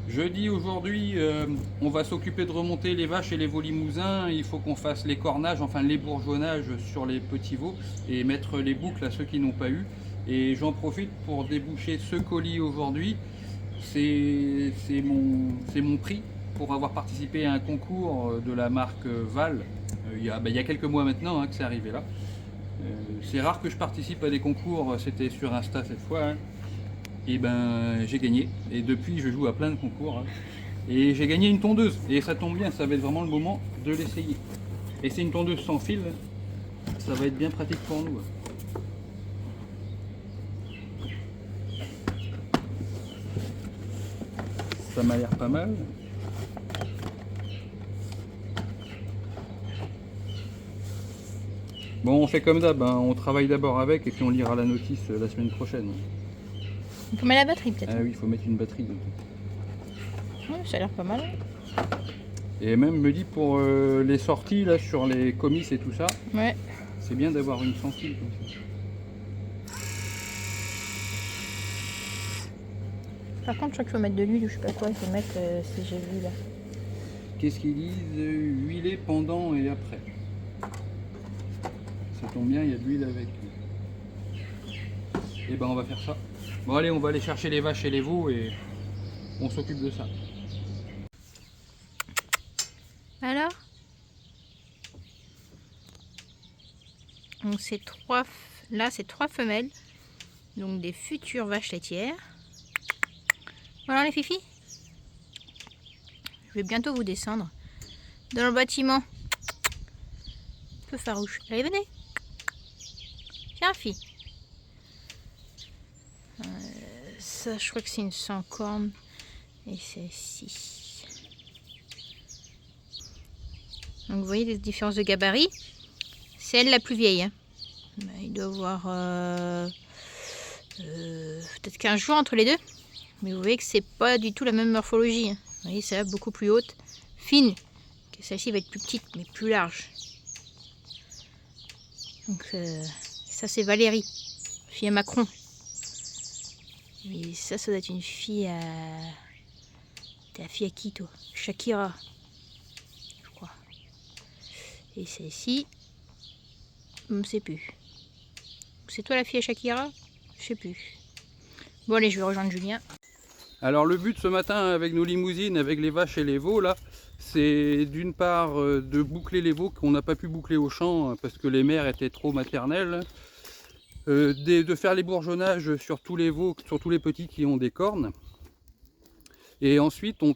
Jeudi aujourd'hui, on va s'occuper de remonter les vaches et les veaux limousins. Il faut qu'on fasse les cornages, enfin les bourgeonnages sur les petits veaux et mettre les boucles à ceux qui n'ont pas eu. Et j'en profite pour déboucher ce colis aujourd'hui. C'est mon prix pour avoir participé à un concours de la marque Val. Il y a quelques mois maintenant que c'est arrivé là. C'est rare que je participe à des concours, c'était sur Insta cette fois, hein. Et ben j'ai gagné. Et depuis je joue à plein de concours, hein. Et j'ai gagné une tondeuse. Et ça tombe bien, ça va être vraiment le moment de l'essayer. Et c'est une tondeuse sans fil, ça va être bien pratique pour nous. Ça m'a l'air pas mal. Bon, on fait comme d'hab, hein. On travaille d'abord avec et puis on lira la notice la semaine prochaine. On peut mettre la batterie peut-être. Ah oui, il faut mettre une batterie. Ça a l'air pas mal. Et même me dit pour les sorties là sur les comices et tout ça, Ouais. c'est bien d'avoir une sans fil comme ça. Par contre, je crois qu'il faut mettre de l'huile ou je sais pas quoi. Il faut mettre si j'ai vu là. Qu'est-ce qu'ils disent? Huiler pendant et après. Ça tombe bien, il y a de l'huile avec. Et ben on va faire ça. Bon allez, on va aller chercher les vaches et les veaux et on s'occupe de ça. Alors, donc c'est là c'est 3 femelles, donc des futures vaches laitières. Voilà les fifis. Je vais bientôt vous descendre dans le bâtiment. Un peu farouche. Allez, venez. Tiens, fille. Ça, je crois que c'est une sans corne. Et celle-ci. Donc vous voyez les différences de gabarit. C'est elle la plus vieille, hein. Il doit y avoir peut-être 15 jours entre les deux. Mais vous voyez que c'est pas du tout la même morphologie, hein. Vous voyez, celle-là beaucoup plus haute, fine. Celle-ci va être plus petite, mais plus large. Donc ça c'est Valérie, fille à Macron. Mais ça doit être une fille à... T'es la fille à qui toi? Shakira, je crois. Et celle-ci, je ne sais plus. C'est toi la fille à Shakira? Je sais plus. Bon allez, je vais rejoindre Julien. Alors le but ce matin avec nos limousines, avec les vaches et les veaux là, c'est d'une part de boucler les veaux qu'on n'a pas pu boucler au champ parce que les mères étaient trop maternelles. De faire les bourgeonnages sur tous les veaux, sur tous les petits qui ont des cornes. Et ensuite on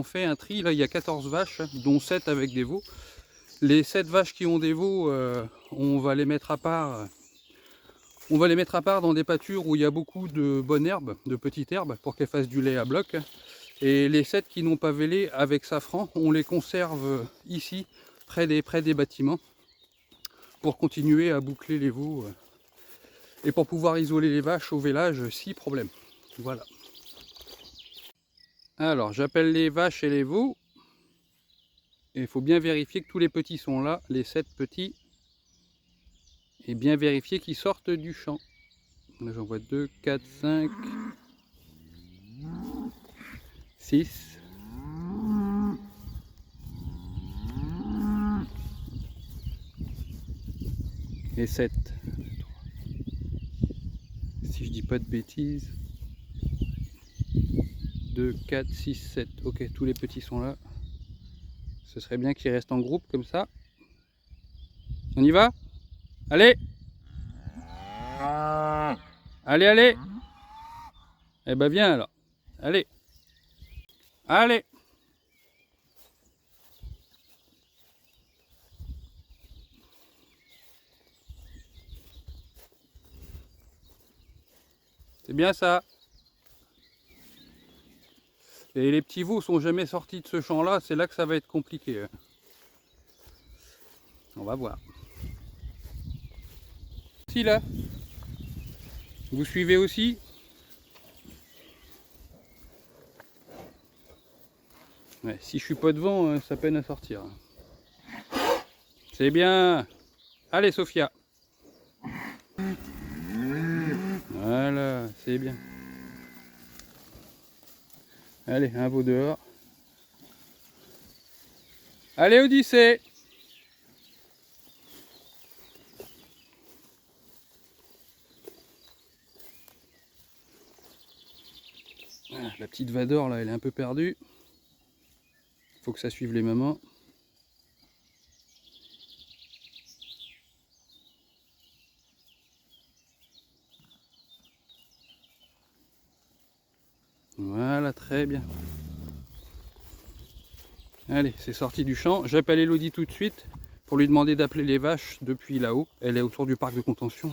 fait un tri, là il y a 14 vaches, dont 7 avec des veaux. Les 7 vaches qui ont des veaux, on va les mettre à part. On va les mettre à part dans des pâtures où il y a beaucoup de bonnes herbes, de petites herbes, pour qu'elles fassent du lait à bloc. Et les 7 qui n'ont pas vélé avec safran, on les conserve ici, près des bâtiments, pour continuer à boucler les veaux et pour pouvoir isoler les vaches au vélage si problème. Voilà. Alors j'appelle les vaches et les veaux. Et il faut bien vérifier que tous les petits sont là, les 7 petits. Et bien vérifier qu'ils sortent du champ. Là j'en vois 2, 4, 5, 6. Et 7. Si je dis pas de bêtises. 2, 4, 6, 7. Ok, tous les petits sont là. Ce serait bien qu'ils restent en groupe comme ça. On y va? Allez! Allez, allez! Eh ben viens alors. Allez! Allez! C'est bien ça. Et les petits veaux sont jamais sortis de ce champ-là, c'est là que ça va être compliqué. On va voir. Si là, vous suivez aussi? Ouais, si je suis pas devant, ça peine à sortir. C'est bien. Allez Sophia. Voilà, c'est bien. Allez, un veau dehors. Allez, Odyssée! Ah, la petite Vador là, elle est un peu perdue. Faut que ça suive les mamans. Voilà, très bien. Allez, c'est sorti du champ. J'appelle Elodie tout de suite pour lui demander d'appeler les vaches depuis là-haut. Elle est autour du parc de contention.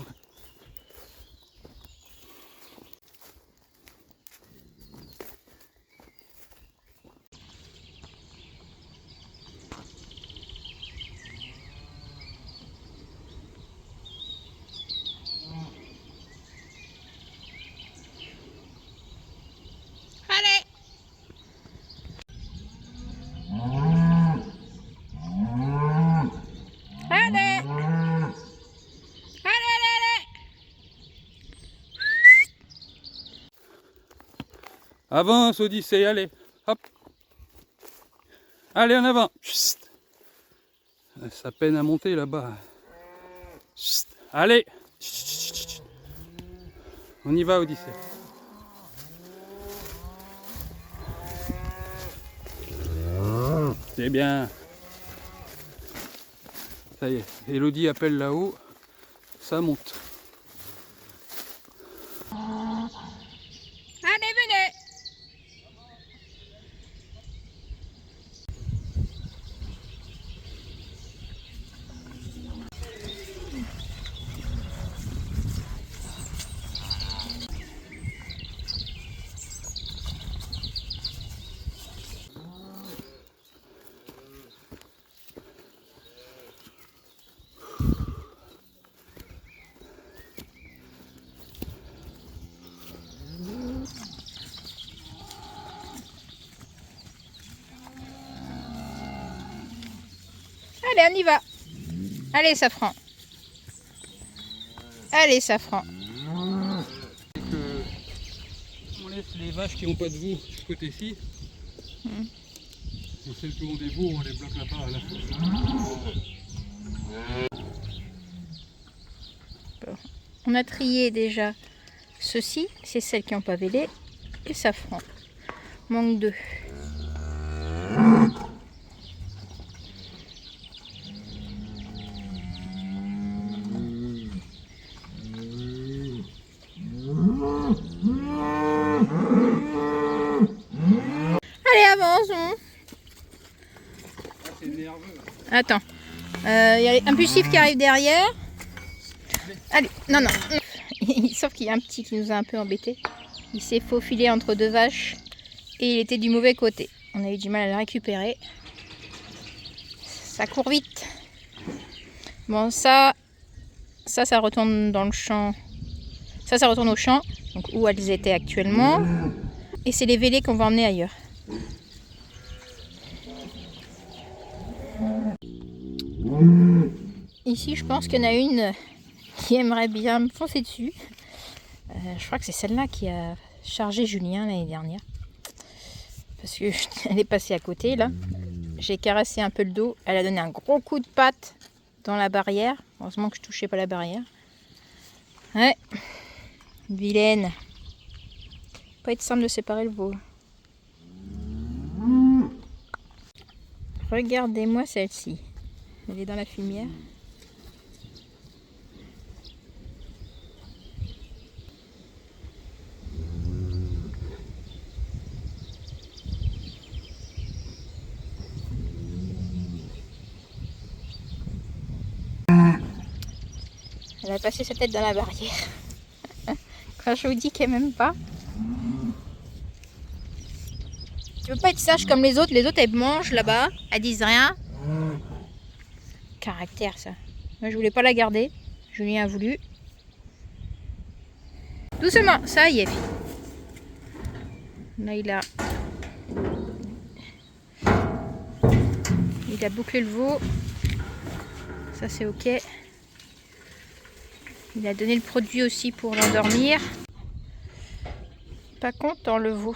Allez! Allez! Allez, allez, allez! Avance, Odyssée, allez. Hop. Allez, en avant. Chut. Ça peine à monter là-bas. Chut. Allez. Chut. On y va, Odyssée. C'est bien. Ça y est, Elodie appelle là-haut. Ça monte. Allez, venez! Allez, on y va. Allez, Safran. Allez, Safran. On laisse les vaches qui n'ont pas de veau de ce côté-ci. Et celles qui ont des veaux, on les bloque là-bas à la Bon. On a trié déjà ceci, c'est celles qui n'ont pas vélé, et Safran. Manque 2. Allez, avançons. C'est nerveux. Attends. Il y a l'impulsif qui arrive derrière. Allez, non, non. Sauf qu'il y a un petit qui nous a un peu embêtés. Il s'est faufilé entre deux vaches et il était du mauvais côté. On a eu du mal à le récupérer. Ça court vite. Bon, ça retourne dans le champ. Ça retourne au champ, donc où elles étaient actuellement. Et c'est les vélés qu'on va emmener ailleurs. Ici, je pense qu'il y en a une qui aimerait bien me foncer dessus. Je crois que c'est celle-là qui a chargé Julien l'année dernière. Parce qu'elle est passée à côté, là. J'ai caressé un peu le dos. Elle a donné un gros coup de patte dans la barrière. Heureusement que je touchais pas la barrière. Ouais. Vilaine. Pas être simple de séparer le veau. Regardez-moi celle-ci. Elle est dans la fumière. Elle a passé sa tête dans la barrière. Quand je vous dis qu'elle m'aime pas. Tu veux pas être sage comme les autres elles mangent là-bas, elles disent rien. Caractère ça. Moi je voulais pas la garder, Julien a voulu. Doucement, ça y est. Là il a bouclé le veau. Ça c'est ok. Il a donné le produit aussi pour l'endormir. Pas content le veau.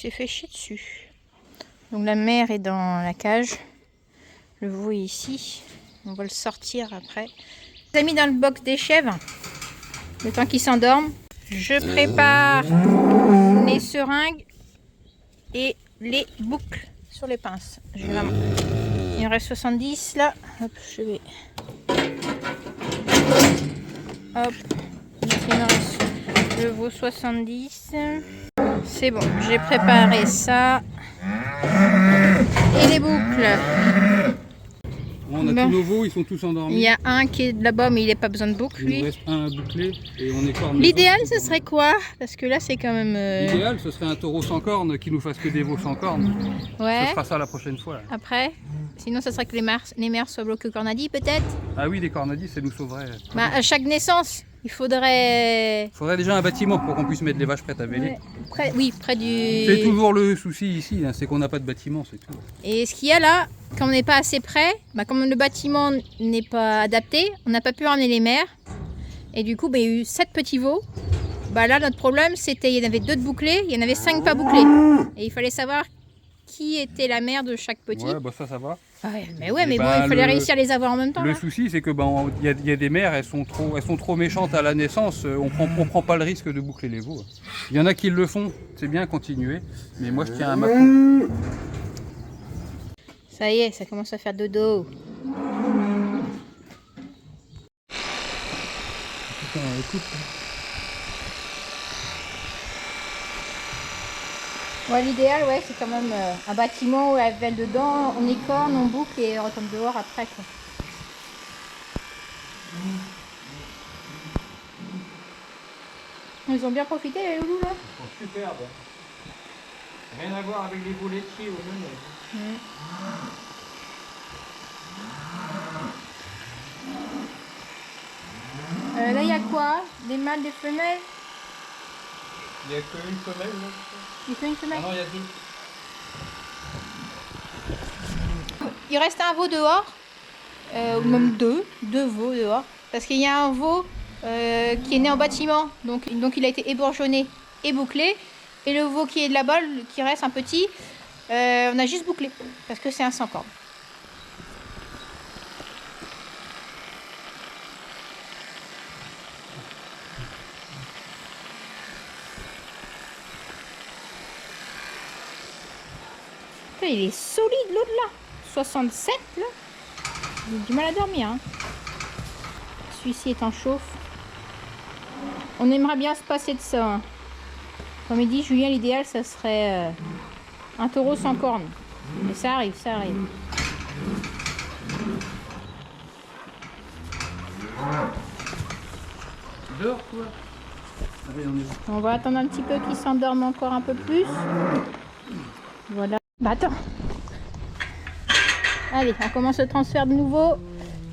s'est fait chier dessus. Donc la mère est dans la cage. Le veau est ici. On va le sortir après. Je l'ai mis dans le box des chèvres. Le temps qu'ils s'endorment. Je prépare les seringues et les boucles sur les pinces. Il en reste 70 là. Hop, je vais. Hop. Il en reste le veau 70. C'est bon, j'ai préparé ça. Et les boucles. On a tous nos veaux, ils sont tous endormis. Il y a un qui est là-bas, mais il n'a pas besoin de boucle, lui. Il nous reste un à boucler et on est corne. L'idéal, ce serait quoi? Parce que là, c'est quand même... L'idéal, ce serait un taureau sans cornes qui nous fasse que des veaux sans cornes. Ouais. Ce sera ça la prochaine fois. Après, sinon, ça serait que les mères soient bloquées au cornadis, peut-être? Ah oui, des cornadis, ça nous sauverait. Bah, à chaque naissance, il faudrait... Il faudrait déjà un bâtiment pour qu'on puisse mettre les vaches prêtes à véler. Ouais. Près du... C'est toujours le souci ici, hein, c'est qu'on n'a pas de bâtiment, c'est tout. Et ce qu'il y a là, quand on n'est pas assez près, bah, comme le bâtiment n'est pas adapté, on n'a pas pu ramener les mères. Et du coup, bah, il y a eu 7 petits veaux. Bah, là, notre problème, c'était qu'il y en avait 2 de bouclés, il y en avait 5 pas bouclés. Et il fallait savoir qui était la mère de chaque petit. Ouais, bah ça va. Ouais, mais bon, bah, il fallait réussir à les avoir en même temps. Le là. souci, c'est que il y a des mères, elles sont trop méchantes à la naissance. On prend pas le risque de boucler les veaux. Il y en a qui le font, c'est bien, continuer. Mais moi, je tiens à ma peau. Ça y est, ça commence à faire dodo. Putain, écoute. Ouais, l'idéal, ouais, c'est quand même un bâtiment où elle vèle dedans, on écorne, on boucle et on retombe dehors après, quoi. Ils ont bien profité, les loulous, là? Ils sont superbes. Rien à voir avec les veaux laitiers ou même. Là, il y a quoi? Des mâles, des femelles? Il n'y a qu'une femelle, là. Il fait une femelle? Ah non, il y a 2. Il reste un veau dehors, ou même deux veaux dehors, parce qu'il y a un veau qui est né en bâtiment, donc il a été ébourgeonné et bouclé, et le veau qui est là-bas, qui reste un petit, on a juste bouclé, parce que c'est un sans corne. Il est solide l'autre là, 67 là, j'ai du mal à dormir. Hein. Celui-ci est en chauffe. On aimerait bien se passer de ça. Hein. Comme il dit Julien, l'idéal ça serait un taureau sans cornes. Mais ça arrive, ça arrive. Tu dors, toi? Allez, on est bon. On va attendre un petit peu qu'il s'endorme encore un peu plus. Voilà. Bah attends. Allez, on commence le transfert de nouveau.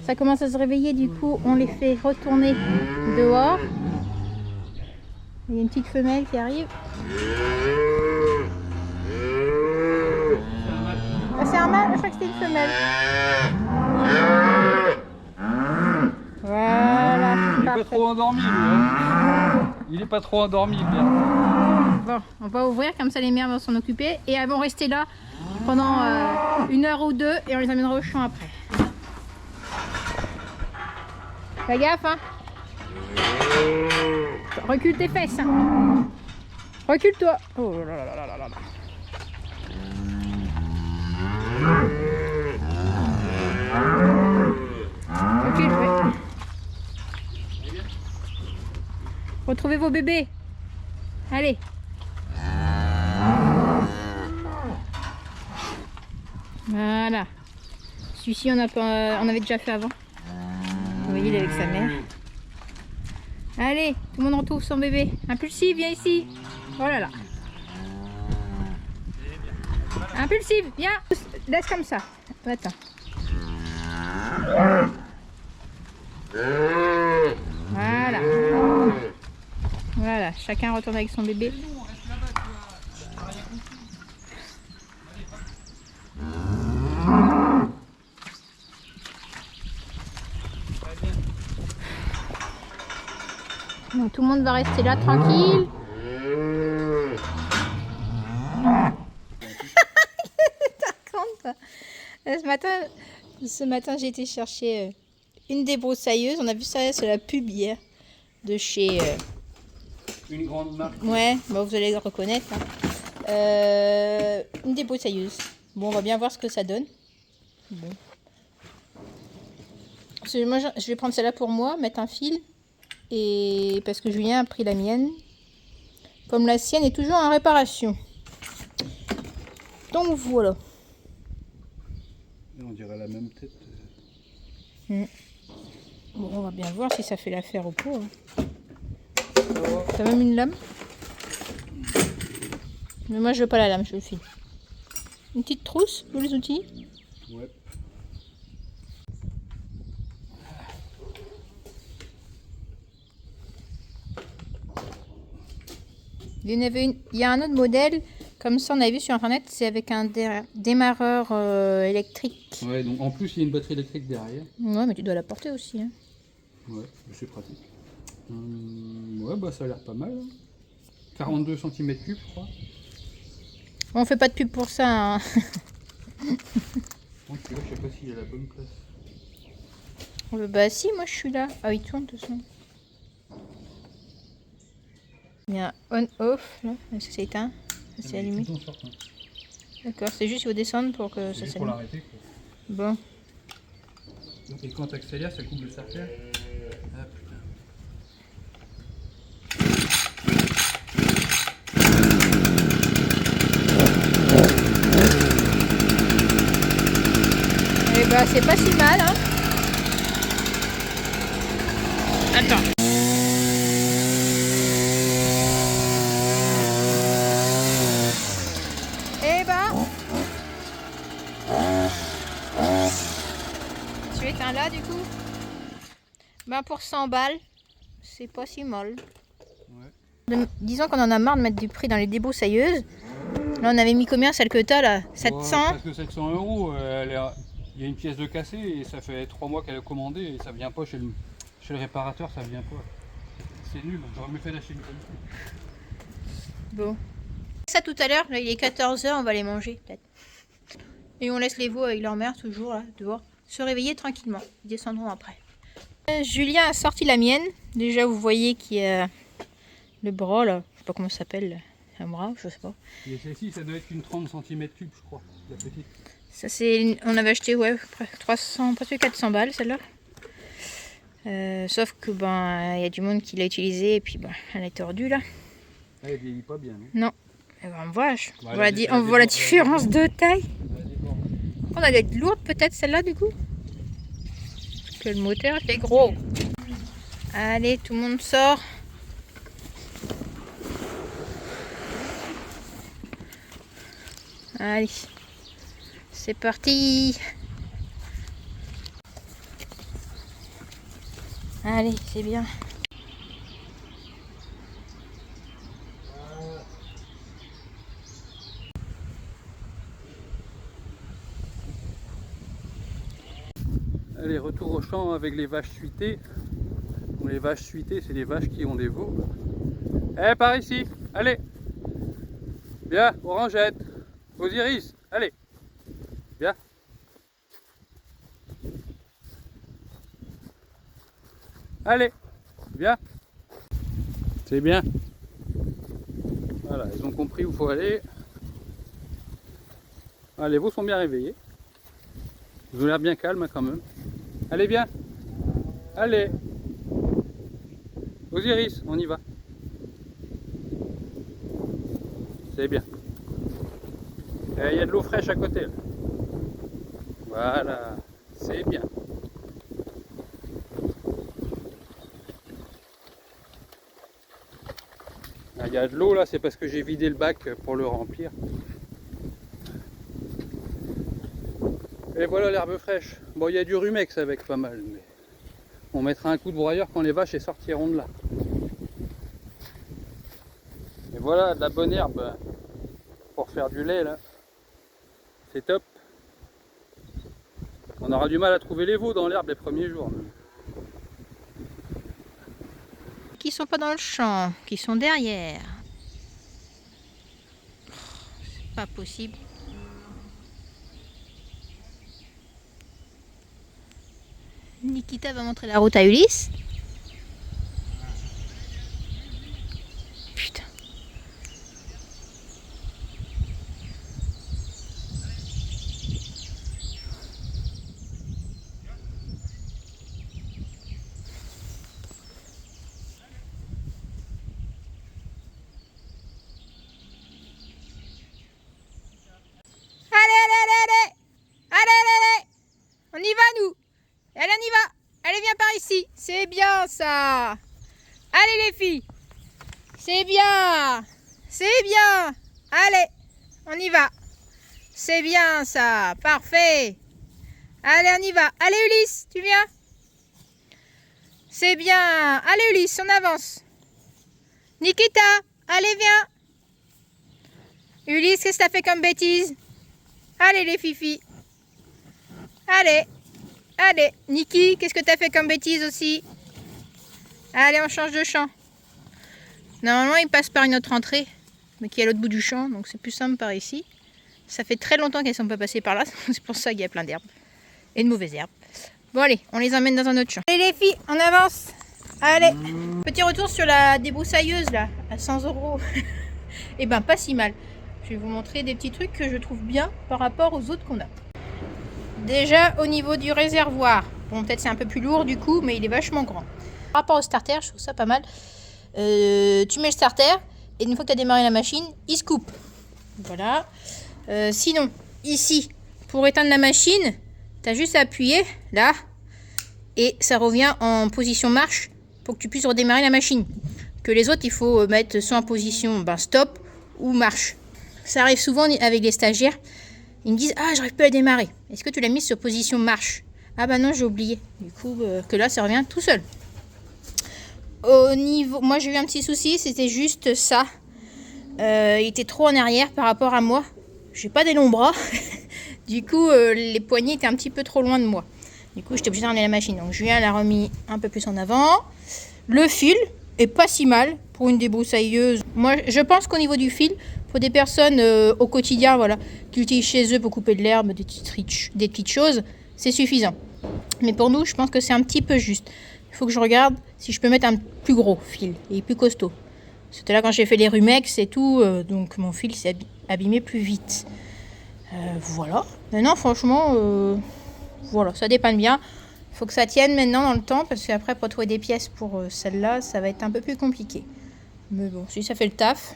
Ça commence à se réveiller, du coup on les fait retourner dehors. Il y a une petite femelle qui arrive. Ah, c'est un mâle, je crois que c'était une femelle. Voilà. Il est pas trop endormi, lui. Hein. Il est pas trop endormi, bien. Bon, on va ouvrir, comme ça les mères vont s'en occuper. Et elles vont rester là pendant 1 heure ou 2 et on les amènera au champ après. Fais gaffe, hein. Recule tes fesses. Hein. Recule-toi. Oh là là là là là là. Recule, ouais. Retrouvez vos bébés. Allez. Voilà. Celui-ci, on avait déjà fait avant. Vous voyez, il est avec sa mère. Allez, tout le monde retrouve son bébé. Impulsive, viens ici. Oh là là. Impulsive, viens. Laisse comme ça. Attends. Voilà. Voilà, chacun retourne avec son bébé. Donc tout le monde va rester là tranquille. ça. Ce matin j'ai été chercher une débroussailleuse. On a vu ça sur la pub hier de chez... Une grande marque. Ouais, bah vous allez le reconnaître. Hein. Une débroussailleuse. Bon, on va bien voir ce que ça donne. Bon. Moi, je vais prendre celle-là pour moi, mettre un fil. Et parce que Julien a pris la mienne. Comme la sienne est toujours en réparation. Donc voilà. On dirait la même tête. Bon, on va bien voir si ça fait l'affaire ou pas. Hein. T'as même une lame? Mais moi je veux pas la lame, je veux le fil. Une petite trousse pour les outils? Ouais. Il y a un autre modèle, comme ça on avait vu sur internet, c'est avec un démarreur électrique. Ouais, donc en plus il y a une batterie électrique derrière. Ouais, mais tu dois la porter aussi. Hein. Ouais, c'est pratique. Ouais, bah ça a l'air pas mal. Hein. 42 cm3, je crois. On fait pas de pub pour ça. Hein. Donc là, je sais pas s'il y a la bonne place. Bah si, moi je suis là. Ah, il tourne de toute façon. Il y a un on-off, là. Est-ce que c'est éteint? C'est allumé. D'accord, c'est juste il faut descendre pour que ça s'allume. Pour s'allume. l'arrêter. Bon. Et quand tu accélères, ça coupe le starter. Ah putain. Eh bah c'est pas si mal, hein. Attends. Eh bah. Tu éteins là du coup. Ben pour 100 balles, c'est pas si mal. Ouais. Disons qu'on en a marre de mettre du prix dans les débroussailleuses. Là on avait mis combien celle que t'as là? 700 presque 700 €. Il y a une pièce de cassée et ça fait 3 mois qu'elle est commandée et ça vient pas chez le réparateur, ça vient pas. C'est nul, j'aurais mieux fait d'acheter une comme ça. Bon. Ça tout à l'heure, là il est 14 h, on va les manger peut-être. Et on laisse les veaux avec leur mère toujours là, dehors, se réveiller tranquillement. Ils descendront après. Julien a sorti la mienne. Déjà vous voyez qu'il y a le bras là, je sais pas comment ça s'appelle, un bras, je sais pas. Et celle-ci, ça doit être une 30 cm3, je crois, la petite. Ça c'est, on avait acheté ouais, 300, presque 400 balles celle-là. Sauf que ben il y a du monde qui l'a utilisée et puis ben elle est tordue là. Elle vieillit pas bien. Non. Et ben, on voit la différence de taille. On a être lourde peut-être celle-là du coup. Parce que le moteur est gros. Allez, tout le monde sort. Allez, c'est parti. Allez, c'est bien. Allez, retour au champ avec les vaches suitées. Bon, les vaches suitées, c'est les vaches qui ont des veaux. Eh, par ici, allez. Bien, Orangette, Osiris, allez. Bien. Allez, bien. C'est bien. Voilà, ils ont compris où il faut aller. Ah, les veaux sont bien réveillés. Ils ont l'air bien calmes quand même. Allez, bien. Allez. Osiris, on y va. C'est bien. Il y a de l'eau fraîche à côté. Là. Voilà, c'est bien. Il y a de l'eau là, c'est parce que j'ai vidé le bac pour le remplir. Et voilà l'herbe fraîche. Bon, il y a du rumex avec pas mal, mais on mettra un coup de broyeur quand les vaches sortiront de là. Et voilà de la bonne herbe pour faire du lait là. C'est top. On aura du mal à trouver les veaux dans l'herbe les premiers jours. Qui sont pas dans le champ, qui sont derrière. C'est pas possible. Nikita va montrer la route à Ulysse. Putain. On y va nous. Allez, on y va. Allez, viens par ici. C'est bien ça. Allez les filles. C'est bien. C'est bien. Allez, on y va. C'est bien ça. Parfait. Allez, on y va. Allez Ulysse, tu viens? C'est bien. Allez Ulysse, on avance. Nikita, allez viens. Ulysse, qu'est-ce que t'as fait comme bêtise? Allez les fifis. Allez. Allez. Niki, qu'est-ce que t'as fait comme bêtise aussi? Allez, on change de champ. Normalement, il passe par une autre entrée, mais qui est à l'autre bout du champ, donc c'est plus simple par ici. Ça fait très longtemps qu'elles ne sont pas passées par là, c'est pour ça qu'il y a plein d'herbes. Et de mauvaises herbes. Bon allez, on les emmène dans un autre champ. Allez les filles, on avance. Allez. Petit retour sur la débroussailleuse là, à 100 €. Et ben pas si mal. Je vais vous montrer des petits trucs que je trouve bien par rapport aux autres qu'on a. Déjà au niveau du réservoir. Bon peut-être c'est un peu plus lourd du coup, mais il est vachement grand. Par rapport au starter, je trouve ça pas mal. Tu mets le starter et une fois que tu as démarré la machine, il se coupe. Voilà. Sinon, ici, pour éteindre la machine, tu as juste à appuyer là et ça revient en position marche pour que tu puisses redémarrer la machine. Que les autres, il faut mettre soit en position stop ou marche. Ça arrive souvent avec les stagiaires. Ils me disent ah j'arrive pas à démarrer. Est-ce que tu l'as mis sur position marche? Ah bah non j'ai oublié. Du coup que là ça revient tout seul. Au niveau, moi j'ai eu un petit souci, c'était juste ça. Il était trop en arrière par rapport à moi. J'ai pas des longs bras. Du coup les poignets étaient un petit peu trop loin de moi. Du coup j'étais obligée de ramener la machine. Donc Julien l'a remis un peu plus en avant. Le fil est pas si mal pour une débroussailleuse. Moi je pense qu'au niveau du fil, pour des personnes au quotidien voilà, qui utilisent chez eux pour couper de l'herbe, des petites choses, c'est suffisant. Mais pour nous je pense que c'est un petit peu juste. Il faut que je regarde si je peux mettre un plus gros fil et plus costaud. C'était là quand j'ai fait les rumex et tout, donc mon fil s'est abîmé plus vite. Voilà. Maintenant franchement, voilà, ça dépanne bien. Il faut que ça tienne maintenant dans le temps parce qu'après pour trouver des pièces pour celle-là, ça va être un peu plus compliqué. Mais bon, si ça fait le taf.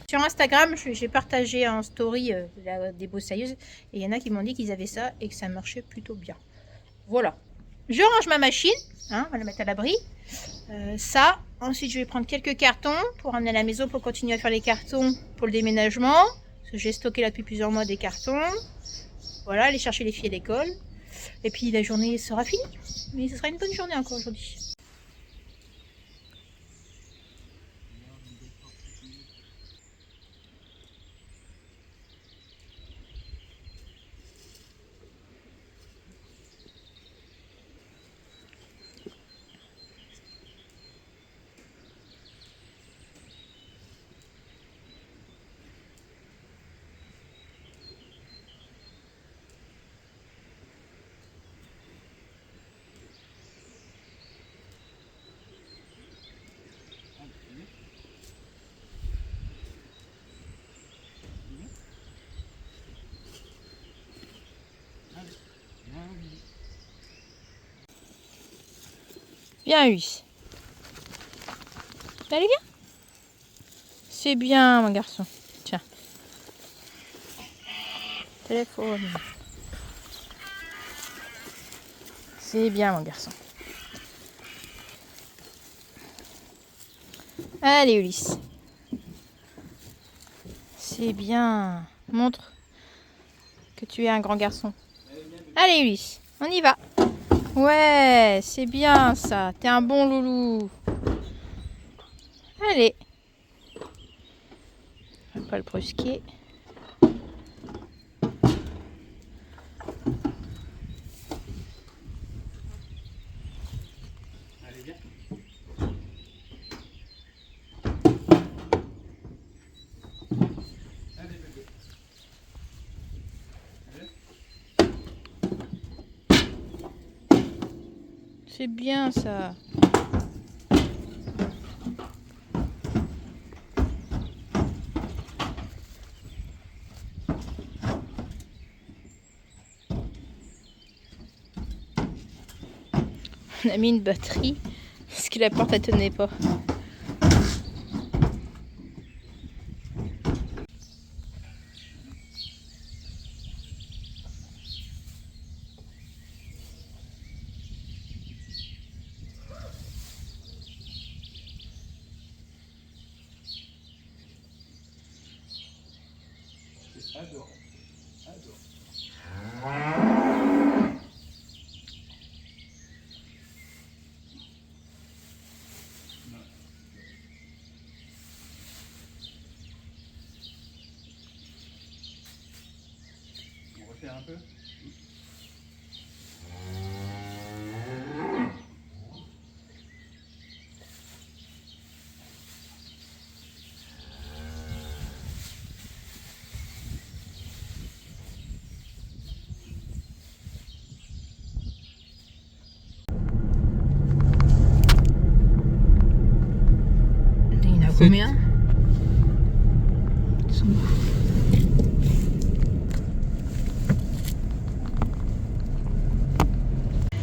Sur Instagram, j'ai partagé en story la débroussailleuse et il y en a qui m'ont dit qu'ils avaient ça et que ça marchait plutôt bien. Voilà. Je range ma machine, hein, on va la mettre à l'abri. Ça, ensuite je vais prendre quelques cartons pour ramener à la maison pour continuer à faire les cartons pour le déménagement. Parce que j'ai stocké là depuis plusieurs mois des cartons. Voilà, aller chercher les filles à l'école. Et puis la journée sera finie. Mais ce sera une bonne journée encore aujourd'hui. Viens, Ulysse. Allez, viens. C'est bien, mon garçon. Tiens. Téléphone. C'est bien, mon garçon. Allez, Ulysse. C'est bien. Montre que tu es un grand garçon. Allez, Ulysse. On y va. Ouais, c'est bien ça. T'es un bon loulou. Allez. On va pas le brusquer. Allez, viens. Allez, bébé. Allez. C'est bien ça. On a mis une batterie parce que la porte ne tenait pas. Adore. Adore. On refait un peu. Il y en a combien?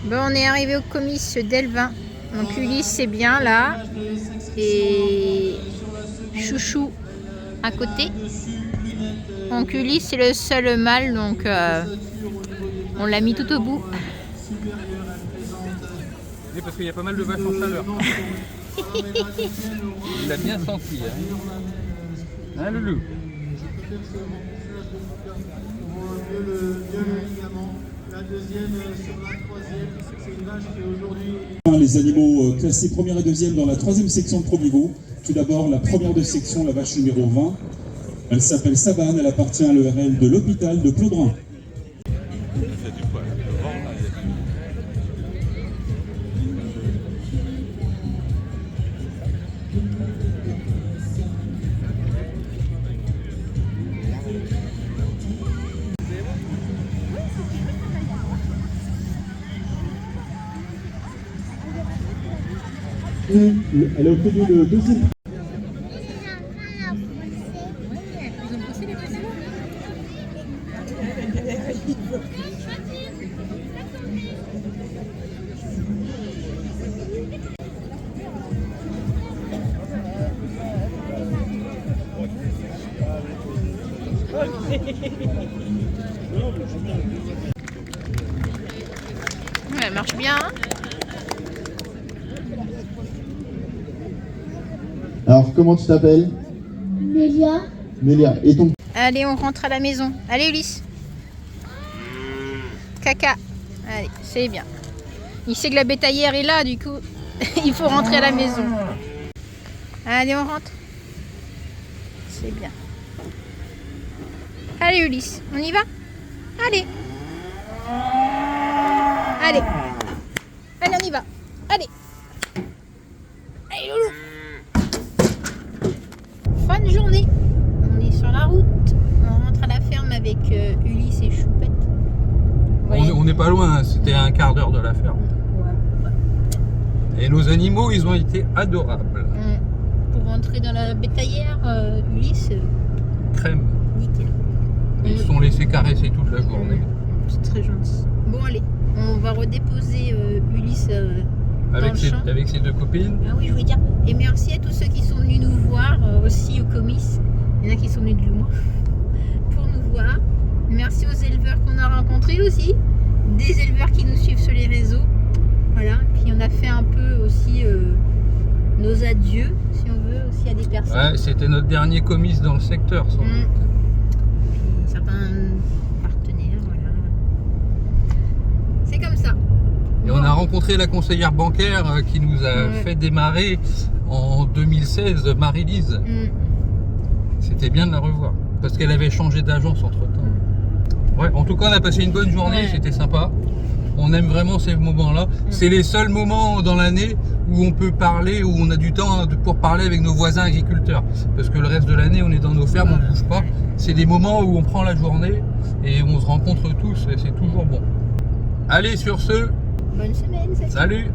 Bon, on est arrivé au comice d'Elvin. Donc Ulysse c'est bien là. Et Chouchou à côté. Donc Ulysse c'est le seul mâle, donc on l'a mis tout au bout. Oui, parce qu'il y a pas mal de vaches en chaleur. Il l'a bien senti. Hein, Loulou? Les animaux classés première et deuxième dans la troisième section de Pro Niveau. Tout d'abord, la première de section, la vache numéro 20. Elle s'appelle Savane, elle appartient à l'ERL de l'hôpital de Claudrin. Elle a obtenu le deuxième. Elle marche bien. Hein. Alors, comment tu t'appelles? Mélia. Mélia. Et ton... Allez, on rentre à la maison. Allez Ulysse. Caca. Allez, c'est bien. Il sait que la bétaillère est là, du coup, il faut rentrer à la maison. Allez, on rentre. C'est bien. Allez Ulysse, on y va? Allez. Allez. Allez, on y va. Allez. Allez, loulou. Bonne journée. On est sur la route. On rentre à la ferme avec Ulysse et Choupette. On n'est pas loin, hein. C'était à un quart d'heure de la ferme. Et nos animaux, ils ont été adorables. Pour rentrer dans la bétaillère, Ulysse, Crème. nickel. Ils se sont laissés caresser toute la journée. C'est très gentil. Bon, allez, on va redéposer Ulysse dans le champ. Avec ses deux copines. Ah oui, je voulais dire. Et merci à tous ceux qui sont venus nous voir aussi au comice. Il y en a qui sont venus de loin pour nous voir. Merci aux éleveurs qu'on a rencontrés aussi. Des éleveurs qui nous suivent sur les réseaux. Voilà. Puis on a fait un peu aussi nos adieux, si on veut, aussi à des personnes. Ouais, c'était notre dernier comice dans le secteur, sans doute. Puis certains partenaires, voilà. C'est comme ça. Et on a rencontré la conseillère bancaire qui nous a fait démarrer en 2016, Marie-Lise. C'était bien de la revoir, parce qu'elle avait changé d'agence entre-temps. Ouais, en tout cas, on a passé une bonne journée, c'était sympa. On aime vraiment ces moments-là. C'est les seuls moments dans l'année où on peut parler, où on a du temps pour parler avec nos voisins agriculteurs. Parce que le reste de l'année, on est dans nos fermes, on ne bouge pas. C'est des moments où on prend la journée et on se rencontre tous et c'est toujours bon. Allez, sur ce, Bonne semaine, salut!